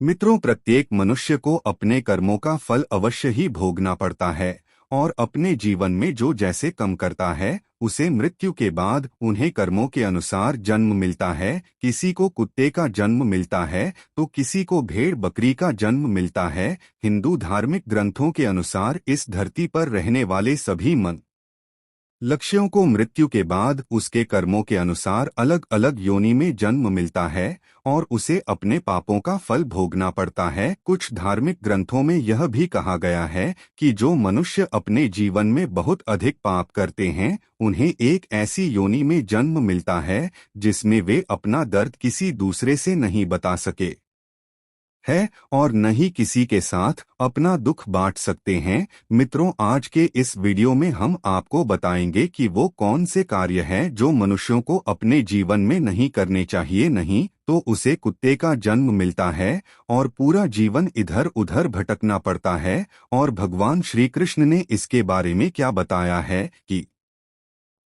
मित्रों, प्रत्येक मनुष्य को अपने कर्मों का फल अवश्य ही भोगना पड़ता है और अपने जीवन में जो जैसे कम करता है उसे मृत्यु के बाद उन्हें कर्मों के अनुसार जन्म मिलता है। किसी को कुत्ते का जन्म मिलता है तो किसी को भेड़ बकरी का जन्म मिलता है। हिंदू धार्मिक ग्रंथों के अनुसार इस धरती पर रहने वाले सभी लक्ष्यों को मृत्यु के बाद उसके कर्मों के अनुसार अलग अलग योनि में जन्म मिलता है और उसे अपने पापों का फल भोगना पड़ता है। कुछ धार्मिक ग्रंथों में यह भी कहा गया है कि जो मनुष्य अपने जीवन में बहुत अधिक पाप करते हैं उन्हें एक ऐसी योनि में जन्म मिलता है जिसमें वे अपना दर्द किसी दूसरे से नहीं बता सके है और न ही किसी के साथ अपना दुख बांट सकते हैं। मित्रों, आज के इस वीडियो में हम आपको बताएंगे कि वो कौन से कार्य हैं जो मनुष्यों को अपने जीवन में नहीं करने चाहिए, नहीं तो उसे कुत्ते का जन्म मिलता है और पूरा जीवन इधर उधर भटकना पड़ता है। और भगवान श्री कृष्ण ने इसके बारे में क्या बताया है कि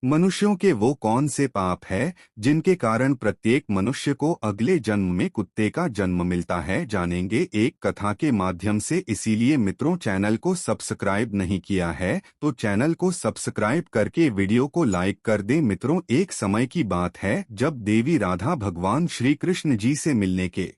मनुष्यों के वो कौन से पाप है जिनके कारण प्रत्येक मनुष्य को अगले जन्म में कुत्ते का जन्म मिलता है, जानेंगे एक कथा के माध्यम से। इसीलिए मित्रों, चैनल को सब्सक्राइब नहीं किया है तो चैनल को सब्सक्राइब करके वीडियो को लाइक कर दें। मित्रों, एक समय की बात है जब देवी राधा भगवान श्री कृष्ण जी से मिलने के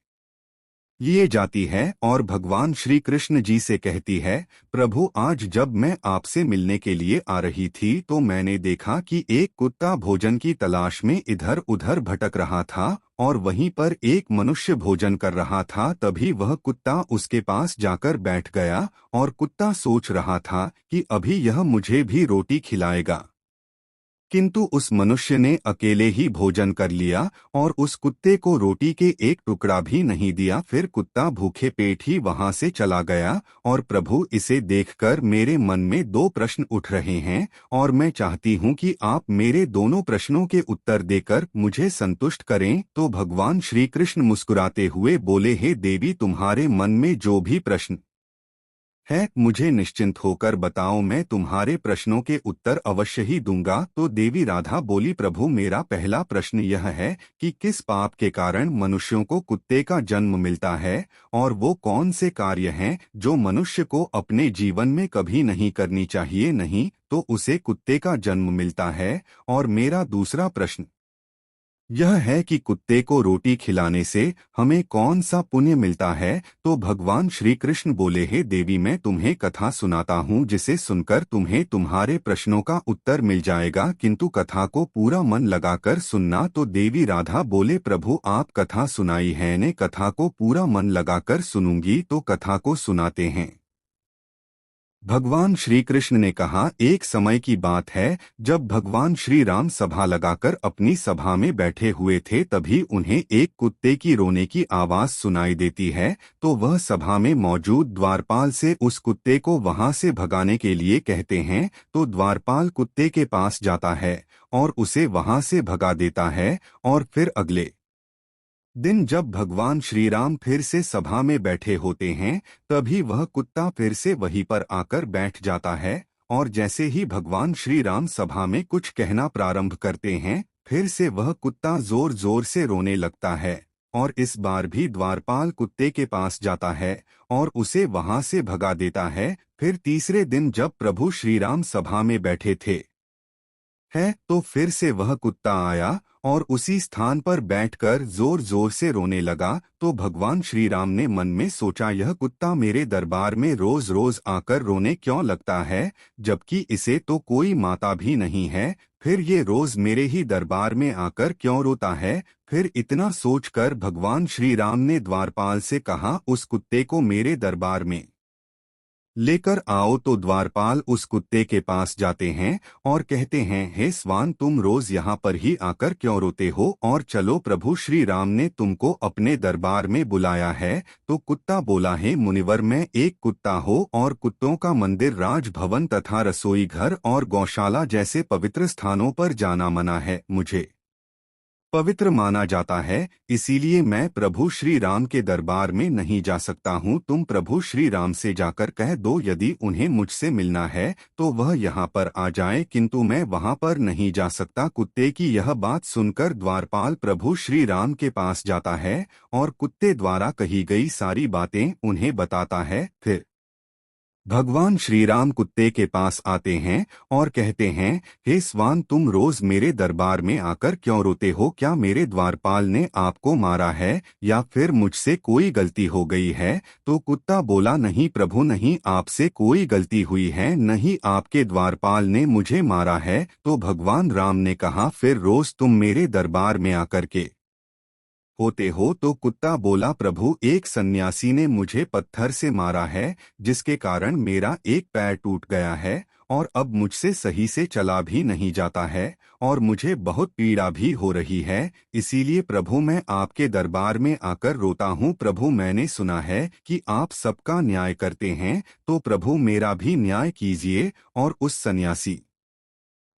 लिए जाती है और भगवान श्री कृष्ण जी से कहती है, प्रभु, आज जब मैं आपसे मिलने के लिए आ रही थी तो मैंने देखा कि एक कुत्ता भोजन की तलाश में इधर उधर भटक रहा था और वहीं पर एक मनुष्य भोजन कर रहा था। तभी वह कुत्ता उसके पास जाकर बैठ गया और कुत्ता सोच रहा था कि अभी यह मुझे भी रोटी खिलाएगा, किंतु उस मनुष्य ने अकेले ही भोजन कर लिया और उस कुत्ते को रोटी के एक टुकड़ा भी नहीं दिया। फिर कुत्ता भूखे पेट ही वहां से चला गया। और प्रभु, इसे देखकर मेरे मन में दो प्रश्न उठ रहे हैं और मैं चाहती हूं कि आप मेरे दोनों प्रश्नों के उत्तर देकर मुझे संतुष्ट करें। तो भगवान श्री कृष्ण मुस्कुराते हुए बोले, हे देवी, तुम्हारे मन में जो भी प्रश्न है मुझे निश्चिंत होकर बताओ, मैं तुम्हारे प्रश्नों के उत्तर अवश्य ही दूंगा। तो देवी राधा बोली, प्रभु, मेरा पहला प्रश्न यह है कि किस पाप के कारण मनुष्यों को कुत्ते का जन्म मिलता है और वो कौन से कार्य हैं जो मनुष्य को अपने जीवन में कभी नहीं करनी चाहिए, नहीं तो उसे कुत्ते का जन्म मिलता है। और मेरा दूसरा प्रश्न यह है कि कुत्ते को रोटी खिलाने से हमें कौन सा पुण्य मिलता है। तो भगवान श्री कृष्ण बोले, हे देवी, मैं तुम्हें कथा सुनाता हूँ जिसे सुनकर तुम्हें तुम्हारे प्रश्नों का उत्तर मिल जाएगा, किंतु कथा को पूरा मन लगाकर सुनना। तो देवी राधा बोले, प्रभु, आप कथा सुनाई है ने, कथा को पूरा मन लगाकर सुनूंगी। तो कथा को सुनाते हैं। भगवान श्री कृष्ण ने कहा, एक समय की बात है जब भगवान श्री राम सभा लगाकर अपनी सभा में बैठे हुए थे, तभी उन्हें एक कुत्ते की रोने की आवाज सुनाई देती है। तो वह सभा में मौजूद द्वारपाल से उस कुत्ते को वहां से भगाने के लिए कहते हैं। तो द्वारपाल कुत्ते के पास जाता है और उसे वहां से भगा देता है। और फिर अगले दिन जब भगवान श्री राम फिर से सभा में बैठे होते हैं, तभी वह कुत्ता फिर से वहीं पर आकर बैठ जाता है। और जैसे ही भगवान श्री राम सभा में कुछ कहना प्रारंभ करते हैं, फिर से वह कुत्ता जोर जोर से रोने लगता है। और इस बार भी द्वारपाल कुत्ते के पास जाता है और उसे वहां से भगा देता है। फिर तीसरे दिन जब प्रभु श्री राम सभा में बैठे थे तो फिर से वह कुत्ता आया और उसी स्थान पर बैठकर जोर जोर से रोने लगा। तो भगवान श्री राम ने मन में सोचा, यह कुत्ता मेरे दरबार में रोज रोज आकर रोने क्यों लगता है, जबकि इसे तो कोई माता भी नहीं है, फिर ये रोज मेरे ही दरबार में आकर क्यों रोता है। फिर इतना सोचकर भगवान श्री राम ने द्वारपाल से कहा, उस कुत्ते को मेरे दरबार में लेकर आओ। तो द्वारपाल उस कुत्ते के पास जाते हैं और कहते हैं, हे स्वान, तुम रोज यहाँ पर ही आकर क्यों रोते हो, और चलो, प्रभु श्री राम ने तुमको अपने दरबार में बुलाया है। तो कुत्ता बोला, हे मुनिवर, मैं एक कुत्ता हो और कुत्तों का मंदिर, राजभवन तथा रसोई घर और गौशाला जैसे पवित्र स्थानों पर जाना मना है। मुझे पवित्र माना जाता है, इसीलिए मैं प्रभु श्री राम के दरबार में नहीं जा सकता हूँ। तुम प्रभु श्री राम से जाकर कह दो यदि उन्हें मुझसे मिलना है तो वह यहाँ पर आ जाए, किंतु मैं वहाँ पर नहीं जा सकता। कुत्ते की यह बात सुनकर द्वारपाल प्रभु श्री राम के पास जाता है और कुत्ते द्वारा कही गई सारी बातें उन्हें बताता है। फिर भगवान श्री राम कुत्ते के पास आते हैं और कहते हैं, हे स्वान, तुम रोज मेरे दरबार में आकर क्यों रोते हो? क्या मेरे द्वारपाल ने आपको मारा है या फिर मुझसे कोई गलती हो गई है? तो कुत्ता बोला, नहीं प्रभु, नहीं, आपसे कोई गलती हुई है नहीं, आपके द्वारपाल ने मुझे मारा है। तो भगवान राम ने कहा, फिर रोज तुम मेरे दरबार में आकर के होते हो? तो कुत्ता बोला, प्रभु, एक सन्यासी ने मुझे पत्थर से मारा है जिसके कारण मेरा एक पैर टूट गया है और अब मुझसे सही से चला भी नहीं जाता है और मुझे बहुत पीड़ा भी हो रही है। इसीलिए प्रभु मैं आपके दरबार में आकर रोता हूँ। प्रभु, मैंने सुना है कि आप सबका न्याय करते हैं, तो प्रभु मेरा भी न्याय कीजिए और उस सन्यासी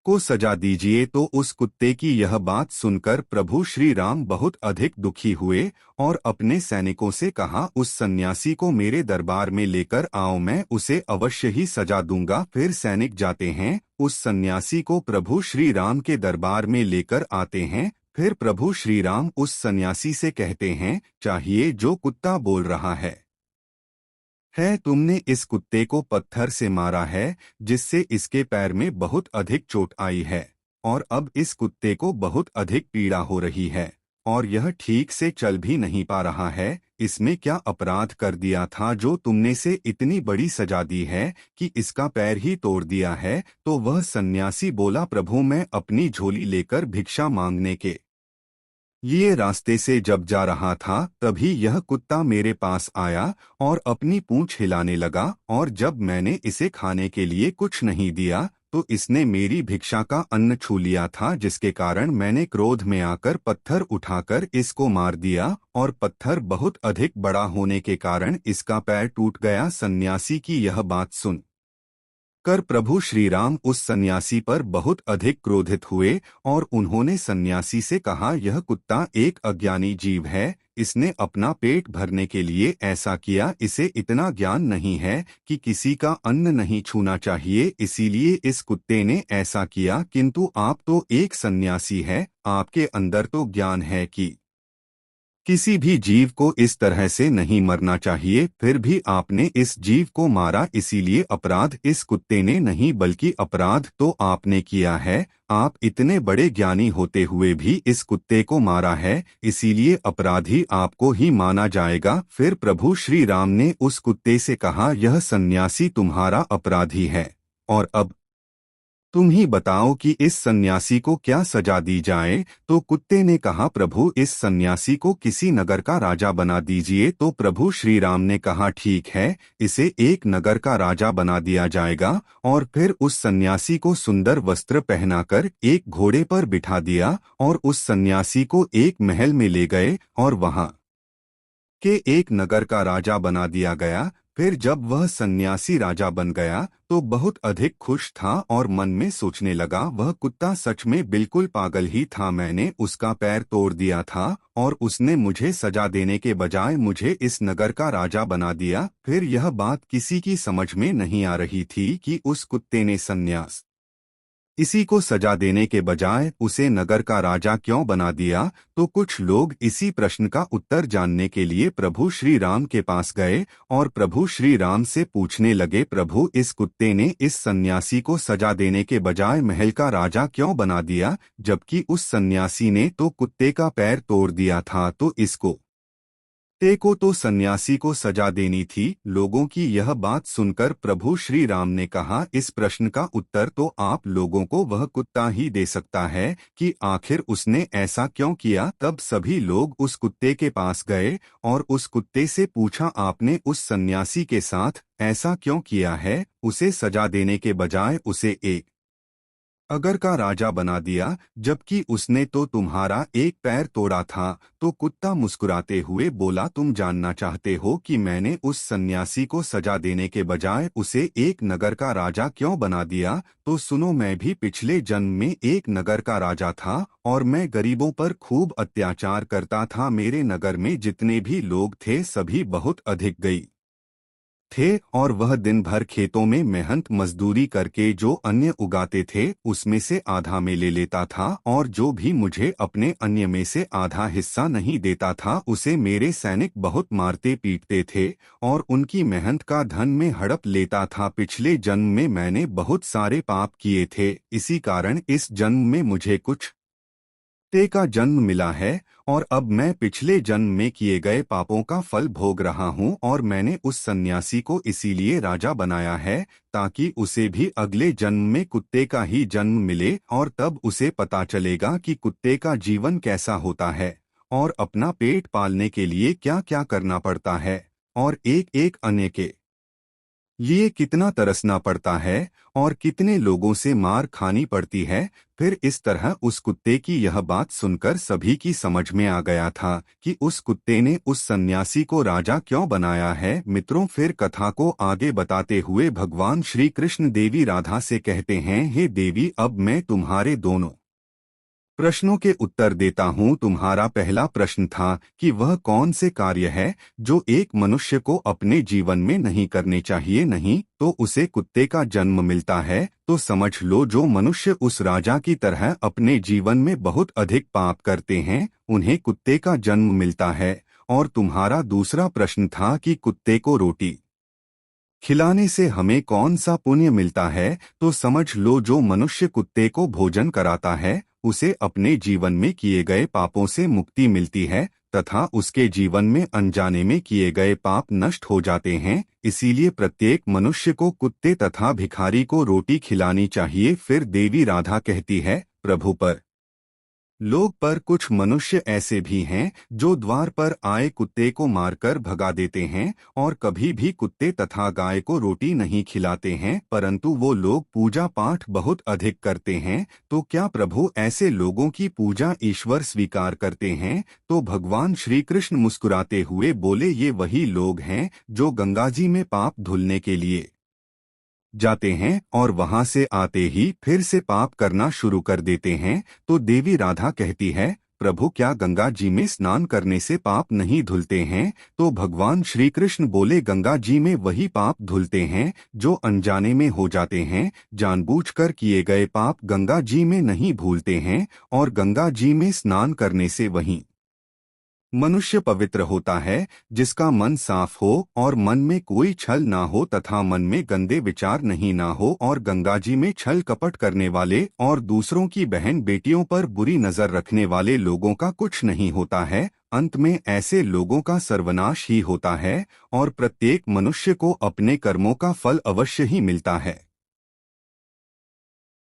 को सजा दीजिए। तो उस कुत्ते की यह बात सुनकर प्रभु श्री राम बहुत अधिक दुखी हुए और अपने सैनिकों से कहा, उस सन्यासी को मेरे दरबार में लेकर आओ, मैं उसे अवश्य ही सजा दूंगा। फिर सैनिक जाते हैं, उस सन्यासी को प्रभु श्री राम के दरबार में लेकर आते हैं। फिर प्रभु श्री राम उस सन्यासी से कहते हैं, चाहिए जो कुत्ता बोल रहा है, तुमने इस कुत्ते को पत्थर से मारा है जिससे इसके पैर में बहुत अधिक चोट आई है और अब इस कुत्ते को बहुत अधिक पीड़ा हो रही है और यह ठीक से चल भी नहीं पा रहा है। इसमें क्या अपराध कर दिया था जो तुमने से इतनी बड़ी सजा दी है कि इसका पैर ही तोड़ दिया है? तो वह सन्यासी बोला, प्रभु मैं अपनी झोली लेकर भिक्षा मांगने के ये रास्ते से जब जा रहा था तभी यह कुत्ता मेरे पास आया और अपनी पूंछ हिलाने लगा और जब मैंने इसे खाने के लिए कुछ नहीं दिया तो इसने मेरी भिक्षा का अन्न छू लिया था, जिसके कारण मैंने क्रोध में आकर पत्थर उठाकर इसको मार दिया और पत्थर बहुत अधिक बड़ा होने के कारण इसका पैर टूट गया। सन्यासी की यह बात सुन कर प्रभु श्री राम उस सन्यासी पर बहुत अधिक क्रोधित हुए और उन्होंने सन्यासी से कहा, यह कुत्ता एक अज्ञानी जीव है, इसने अपना पेट भरने के लिए ऐसा किया, इसे इतना ज्ञान नहीं है कि किसी का अन्न नहीं छूना चाहिए, इसीलिए इस कुत्ते ने ऐसा किया। किंतु आप तो एक सन्यासी है, आपके अंदर तो ज्ञान है कि किसी भी जीव को इस तरह से नहीं मरना चाहिए, फिर भी आपने इस जीव को मारा, इसीलिए अपराध इस कुत्ते ने नहीं बल्कि अपराध तो आपने किया है। आप इतने बड़े ज्ञानी होते हुए भी इस कुत्ते को मारा है, इसीलिए अपराधी आपको ही माना जाएगा। फिर प्रभु श्री राम ने उस कुत्ते से कहा, यह सन्यासी तुम्हारा अपराधी है और अब तुम ही बताओ कि इस सन्यासी को क्या सजा दी जाए? तो कुत्ते ने कहा, प्रभु इस सन्यासी को किसी नगर का राजा बना दीजिए। तो प्रभु श्री राम ने कहा, ठीक है, इसे एक नगर का राजा बना दिया जाएगा। और फिर उस सन्यासी को सुंदर वस्त्र पहनाकर एक घोड़े पर बिठा दिया और उस सन्यासी को एक महल में ले गए और वहां के एक नगर का राजा बना दिया गया। फिर जब वह सन्यासी राजा बन गया तो बहुत अधिक खुश था और मन में सोचने लगा, वह कुत्ता सच में बिल्कुल पागल ही था, मैंने उसका पैर तोड़ दिया था और उसने मुझे सजा देने के बजाय मुझे इस नगर का राजा बना दिया। फिर यह बात किसी की समझ में नहीं आ रही थी कि उस कुत्ते ने सन्यास इसी को सजा देने के बजाय उसे नगर का राजा क्यों बना दिया। तो कुछ लोग इसी प्रश्न का उत्तर जानने के लिए प्रभु श्री राम के पास गए और प्रभु श्री राम से पूछने लगे, प्रभु इस कुत्ते ने इस सन्यासी को सजा देने के बजाय महल का राजा क्यों बना दिया, जबकि उस सन्यासी ने तो कुत्ते का पैर तोड़ दिया था, तो इसको को तो सन्यासी को सजा देनी थी। लोगों की यह बात सुनकर प्रभु श्री राम ने कहा, इस प्रश्न का उत्तर तो आप लोगों को वह कुत्ता ही दे सकता है कि आखिर उसने ऐसा क्यों किया। तब सभी लोग उस कुत्ते के पास गए और उस कुत्ते से पूछा, आपने उस सन्यासी के साथ ऐसा क्यों किया है? उसे सजा देने के बजाय उसे एक अगर का राजा बना दिया, जबकि उसने तो तुम्हारा एक पैर तोड़ा था। तो कुत्ता मुस्कुराते हुए बोला, तुम जानना चाहते हो कि मैंने उस सन्यासी को सजा देने के बजाय उसे एक नगर का राजा क्यों बना दिया? तो सुनो, मैं भी पिछले जन्म में एक नगर का राजा था और मैं गरीबों पर खूब अत्याचार करता था। मेरे नगर में जितने भी लोग थे सभी बहुत अधिक गई थे और वह दिन भर खेतों में मेहनत मजदूरी करके जो अन्न उगाते थे उसमें से आधा में ले लेता था, और जो भी मुझे अपने अन्न में से आधा हिस्सा नहीं देता था उसे मेरे सैनिक बहुत मारते पीटते थे और उनकी मेहनत का धन में हड़प लेता था। पिछले जन्म में मैंने बहुत सारे पाप किए थे, इसी कारण इस जन्म में मुझे कुछ कुत्ते का जन्म मिला है और अब मैं पिछले जन्म में किए गए पापों का फल भोग रहा हूँ। और मैंने उस सन्यासी को इसीलिए राजा बनाया है ताकि उसे भी अगले जन्म में कुत्ते का ही जन्म मिले और तब उसे पता चलेगा कि कुत्ते का जीवन कैसा होता है और अपना पेट पालने के लिए क्या क्या करना पड़ता है और एक एक अन्य के लिए कितना तरसना पड़ता है और कितने लोगों से मार खानी पड़ती है। फिर इस तरह उस कुत्ते की यह बात सुनकर सभी की समझ में आ गया था कि उस कुत्ते ने उस सन्यासी को राजा क्यों बनाया है। मित्रों, फिर कथा को आगे बताते हुए भगवान श्री कृष्ण देवी राधा से कहते हैं, हे देवी, अब मैं तुम्हारे दोनों प्रश्नों के उत्तर देता हूँ। तुम्हारा पहला प्रश्न था कि वह कौन से कार्य है जो एक मनुष्य को अपने जीवन में नहीं करने चाहिए, नहीं तो उसे कुत्ते का जन्म मिलता है। तो समझ लो, जो मनुष्य उस राजा की तरह अपने जीवन में बहुत अधिक पाप करते हैं उन्हें कुत्ते का जन्म मिलता है। और तुम्हारा दूसरा प्रश्न था कि कुत्ते को रोटी खिलाने से हमें कौन सा पुण्य मिलता है। तो समझ लो, जो मनुष्य कुत्ते को भोजन कराता है उसे अपने जीवन में किए गए पापों से मुक्ति मिलती है तथा उसके जीवन में अनजाने में किए गए पाप नष्ट हो जाते हैं। इसीलिए प्रत्येक मनुष्य को कुत्ते तथा भिखारी को रोटी खिलानी चाहिए। फिर देवी राधा कहती है, प्रभु, पर कुछ मनुष्य ऐसे भी हैं जो द्वार पर आए कुत्ते को मारकर भगा देते हैं और कभी भी कुत्ते तथा गाय को रोटी नहीं खिलाते हैं, परंतु वो लोग पूजा पाठ बहुत अधिक करते हैं। तो क्या प्रभु ऐसे लोगों की पूजा ईश्वर स्वीकार करते हैं? तो भगवान श्री कृष्ण मुस्कुराते हुए बोले, ये वही लोग हैं जो गंगाजी में पाप धुलने के लिए जाते हैं और वहां से आते ही फिर से पाप करना शुरू कर देते हैं। तो देवी राधा कहती है, प्रभु, क्या गंगा जी में स्नान करने से पाप नहीं धुलते हैं? तो भगवान श्री कृष्ण बोले, गंगा जी में वही पाप धुलते हैं जो अनजाने में हो जाते हैं। जानबूझकर किए गए पाप गंगा जी में नहीं भूलते हैं और गंगा जी में स्नान करने से वही मनुष्य पवित्र होता है जिसका मन साफ हो और मन में कोई छल ना हो तथा मन में गंदे विचार नहीं ना हो और गंगाजी में छल कपट करने वाले और दूसरों की बहन बेटियों पर बुरी नजर रखने वाले लोगों का कुछ नहीं होता है। अंत में ऐसे लोगों का सर्वनाश ही होता है और प्रत्येक मनुष्य को अपने कर्मों का फल अवश्य ही मिलता है।